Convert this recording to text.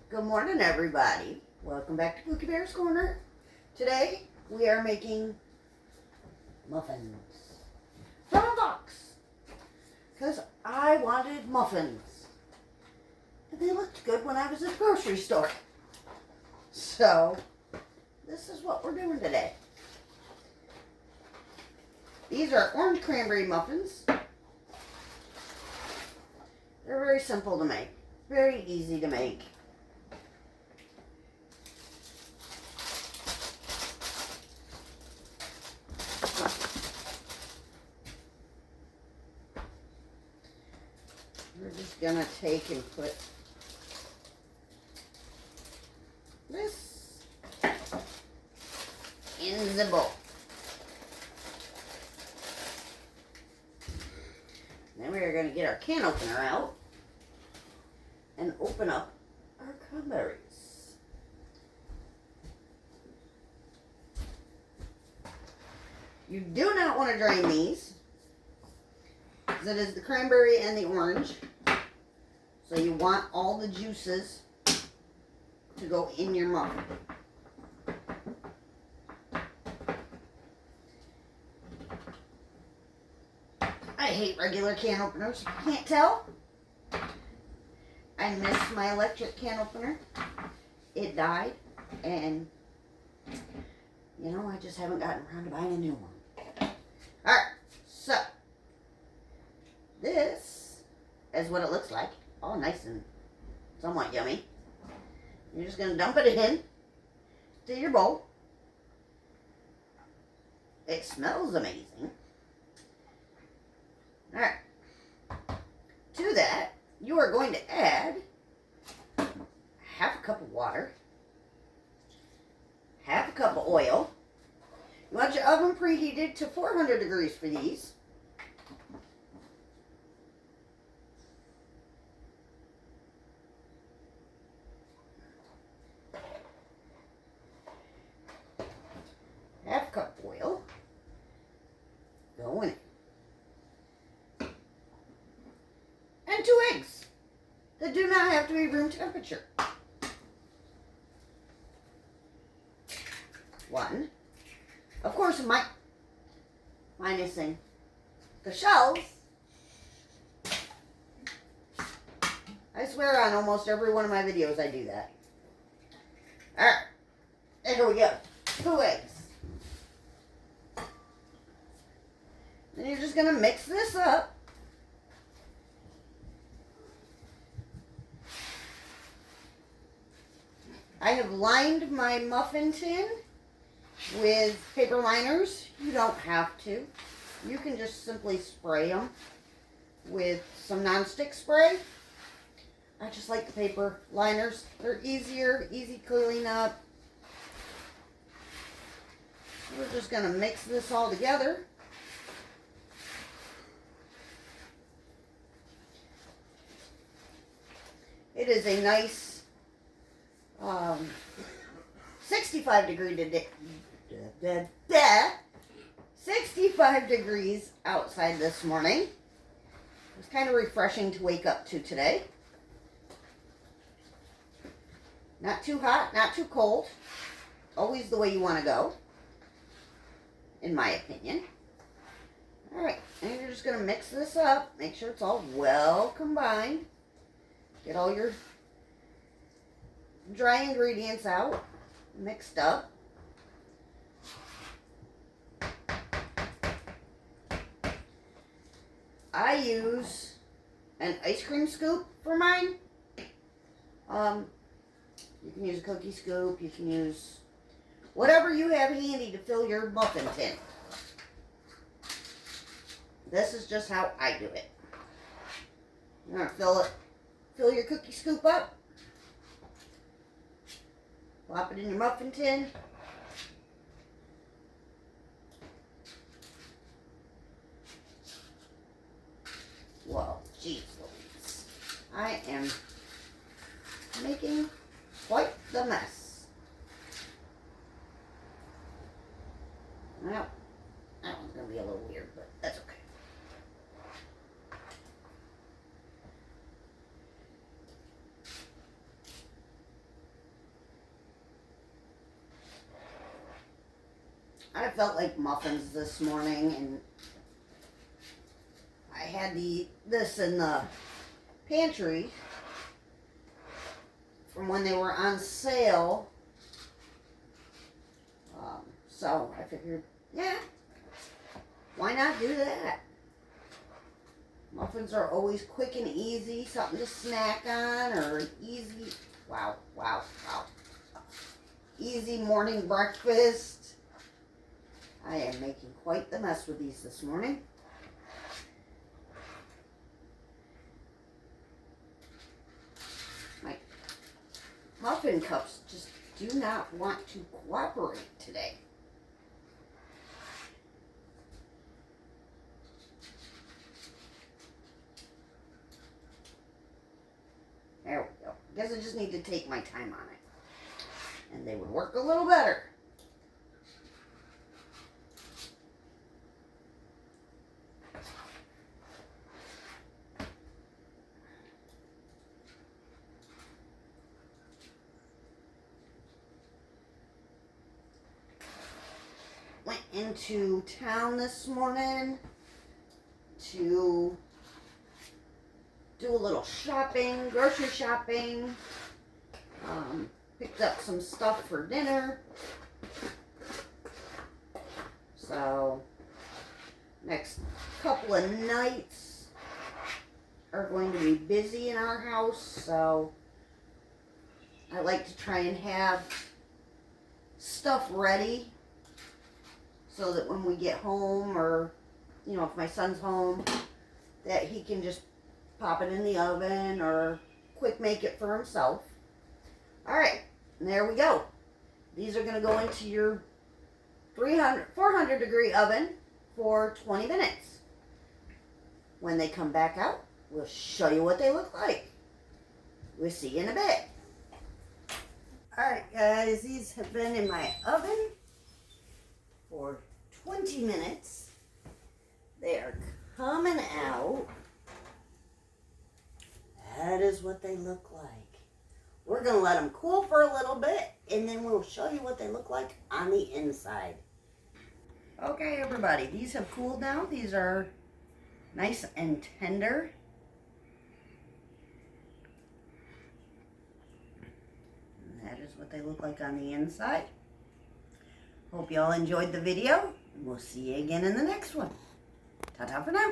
Good morning, everybody. Welcome back to PookieBear's Corner. Today, we are making muffins from a box because I wanted muffins. And they looked good when I was at the grocery store. So, this is what we're doing today. These are orange cranberry muffins. They're very simple to make. Very easy to make. We're just gonna take and put this in the bowl. Then we are gonna get our can opener out and open up our cranberries. You do not want to drain these, because it is the cranberry and the orange. So you want all the juices to go in your muffin. I hate regular can openers, if you can't tell. I miss my electric can opener. It died, and you know, I just haven't gotten around to buying a new one. Alright, so this is what it looks like. All nice and somewhat yummy. You're just going to dump it in to your bowl. It smells amazing. Alright. To that, you are going to add half a cup of water, half a cup of oil. You want your oven preheated to 400 degrees for these. Half cup of oil. Go in it. And 2 eggs that do not have to be room temperature. 1. Of course, minusing the shells. I swear on almost every one of my videos I do that. Alright, there we go. 2 eggs. Then you're just going to mix this up. I have lined my muffin tin with paper liners. You don't have to. You can just simply spray them with some nonstick spray. I just like the paper liners. They're easier, easy cleaning up. We're just going to mix this all together. It is a nice 65 degrees outside this morning. It was kind of refreshing to wake up to today. Not too hot, not too cold. Always the way you want to go, in my opinion. Alright, and you're just going to mix this up. Make sure it's all well combined. Get all your dry ingredients out, mixed up. I use an ice cream scoop for mine. You can use a cookie scoop. You can use whatever you have handy to fill your muffin tin. This is just how I do it. You're going to fill your cookie scoop up. Plop it in your muffin tin. Whoa, geez Louise. I am making quite the mess. Well, that one's going to be a little weird, but that's okay. I felt like muffins this morning, and I had this in the pantry from when they were on sale. So I figured, yeah, why not do that? Muffins are always quick and easy, something to snack on, or easy, wow, easy morning breakfast. I am making quite the mess with these this morning. My muffin cups just do not want to cooperate today. There we go. Guess I just need to take my time on it, and they would work a little better. Went into town this morning to do a little shopping, grocery shopping. Picked up some stuff for dinner. So, next couple of nights are going to be busy in our house. So, I like to try and have stuff ready so that when we get home, or, you know, if my son's home, that he can just pop it in the oven or quick make it for himself. All right, and there we go. These are going to go into your 400 degree oven for 20 minutes. When they come back out, we'll show you what they look like. We'll see you in a bit. All right, guys, these have been in my oven for 20 minutes. They are coming out. That is what they look like. We're going to let them cool for a little bit, and then we'll show you what they look like on the inside. Okay, everybody, these have cooled now. These are nice and tender. And that is what they look like on the inside. Hope you all enjoyed the video, and we'll see you again in the next one. Ta-ta for now.